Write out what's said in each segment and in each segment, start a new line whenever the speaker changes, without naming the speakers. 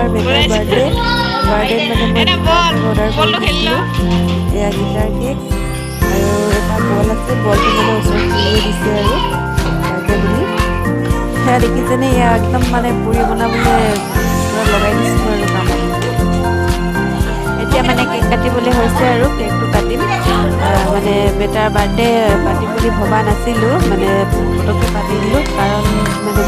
আমাৰ better birthday মানে মই অৰ্ডাৰ কৰি দিছিলোঁ। এয়া গিটাৰ কেক আৰু এটা বল আছে, বলটো মানে ওচৰত খুলিয়ে দিছে আৰু বাৰ্থডে বুলি। সেয়া দেখিছেনে, এয়া একদম মানে পুৰি বনাবলৈ পুৰা লগাই দিছোঁ আৰু কামত। এতিয়া মানে কেক কাটিবলৈ হৈছে আৰু কেকটো কাটিম। মানে বেটাৰ বাৰ্থডে পাতিম বুলি ভবা নাছিলোঁ, মানে পটককৈ পাতি দিলোঁ। কাৰণ মানে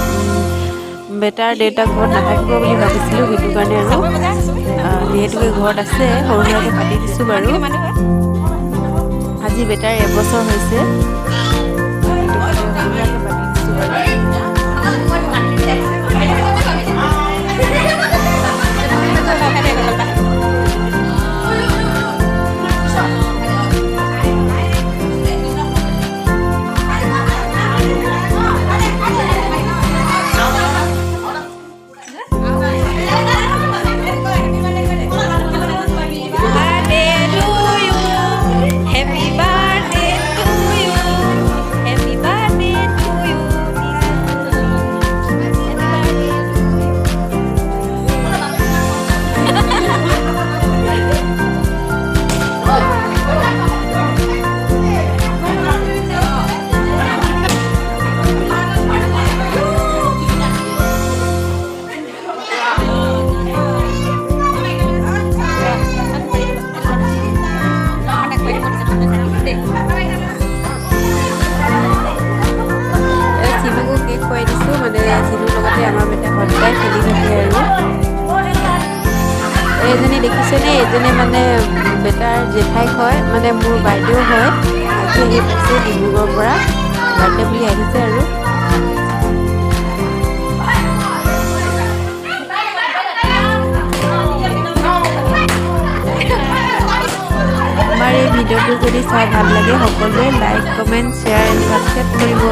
বেটাৰ দেউতাক ঘৰত নাথাকিব বুলি ভাবিছিলোঁ, সেইটো কাৰণে আৰু যিহেতুকে ঘৰত আছে সৰু সুৰাকৈ পাতি দিছোঁ বাৰু। আজি বেটাৰ এবছৰ হৈছে, সেইটো কাৰণে সৰু সুৰাকৈ পাতি দিছোঁ বাৰু। চিনুকো কেক খুৱাই দিছোঁ, মানে চিনুৰ লগতে আমাৰ বেটা সদায় খেলি থাকে আৰু। এইজনী দেখিছেনে, এইজনী মানে বেটাৰ জেঠাইক হয়, মানে মোৰ বাইদেউ হয়। আজি আহি পাইছে ডিব্ৰুগড়ৰ পৰা, বাৰ্থডে বুলি আহিছে আৰু। আমাৰ এই ভিডিঅ'টো যদি চাই ভাল লাগে, সকলোৱে like, comment, share and subscribe কৰিব।